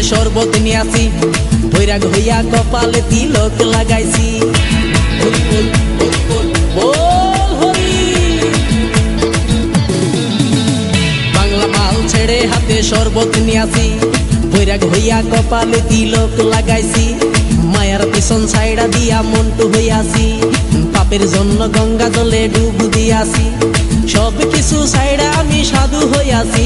শরবত নিয়াছি, বৈরাগ হইয়া কপালে তিলক লাগাইছি। হরি বল হরি বল বল হরি। বাংলা মাল ছেড়ে হাতে শরবত নিয়াছি, বৈরাগ হইয়া কপালে তিলক লাগাইছি। মায়ার পিছন ছাইড়া দিয়া মন্টু হইয়াছি, পাপের জন্য গঙ্গা জলে ডুব দিয়াছি। সব কিছু ছাইড়া আমি সাধু হইয়াছি।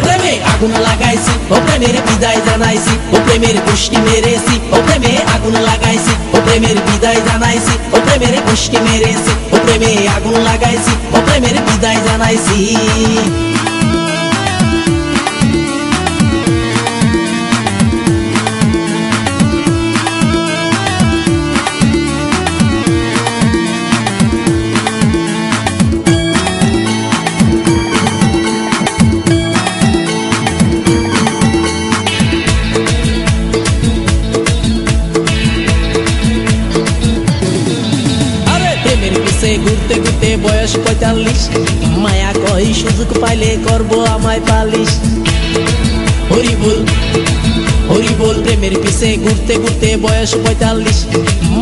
প্রেমে আগুন লাগাইছি, ও প্রেমের বিদায় জানাইছি, ও প্রেমের পুষ্টি মেরেছি, ও প্রেমে আগুন লাগাইছি, ও প্রেমের বিদায় জানাইছি, ও প্রেমের পুষ্টি মেরেছি, ও প্রেমে আগুন লাগাইছি, ও প্রেমের বিদায় জানাইছি। ঘুরতে ঘুরতে বয়স ৪৫, মায়া কই সুযোগ পাইলে করব আমায় পালিশ। হরি বল হরি বল। প্রেমের পিছে ঘুরতে ঘুরতে বয়স ৪৫,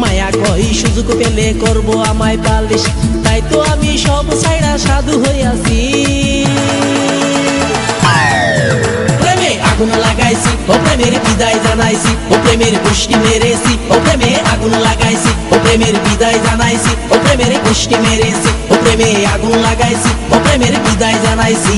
মায়া কই সুযোগ পেলে করব আমায় পালিশ। তাই তো আমি সব ছাইড়া সাধু হইয়াছি। প্রেমে আগুন লাগাইছি, ও প্রেমের বিদায় জানাইছি, ও প্রেমের পুষ্টি মেরেছি, ও প্রেমে আগুন লাগাইছি, ও প্রেমের বিদায় জানাইছি, ও প্রেমের পুষ্টি মেরেছি, ও প্রেমে আগুন লাগাইছি, ও প্রেমের বিদায় জানাইছি।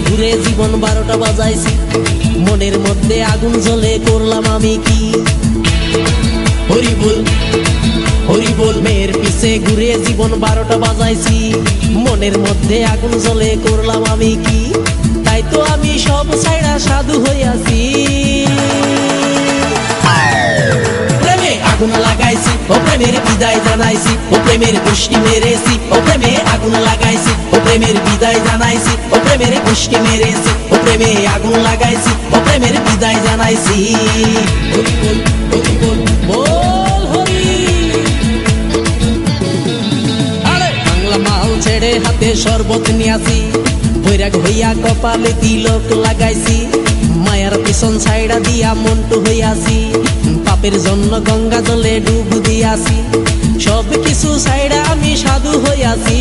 ঘুরে জীবন ১২টা বাজাইছি, মনের মধ্যে আগুন জ্বলে করলাম আমি কি। হরি বল হরি বল। মেয়ের পিছে ঘুরে জীবন ১২টা বাজাইছি, মনের মধ্যে আগুন জ্বলে করলাম আমি কি। তাই তো আমি সব ছাইড়া সাধু হইয়াছি। প্রেমে আগুন লাগাইছি, ও প্রেমের বিদায় জানাইছি, ও প্রেমের পুষ্টি মেরেছি, ও প্রেমে আগুন লাগাইছি, ও প্রেমের বিদায় জানাইছি, ও প্রেমের পুষ্টি মেরেছি, ও প্রেমে আগুন লাগাইছি, ও প্রেমের বিদায় জানাইছি। হরি বল হরি বল বল হরি। আরে বাংলা মাল ছেড়ে হাতে শরবত নিয়াছি, বৈরাগ হইয়া কপালে তিলক লাগাইছি। মায়ার পিছন ছাইড়া দিয়া মন্টু হইয়াছি, পাপের জন্য গঙ্গা জলে ডুব দিয়াছি। সব কিছু ছাইড়া আমি সাধু হইয়াছি।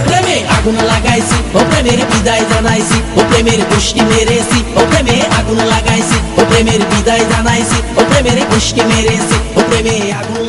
প্রেমে আগুন লাগাইছি, ও প্রেমের বিদায় জানাইছি, ও প্রেমের পুষ্টি মেরেছি, ও প্রেমে আগুন লাগাইছি, ও প্রেমের বিদায় জানাইছি, ও প্রেমের পুষ্টি মেরেছি, ও প্রেমে আগুন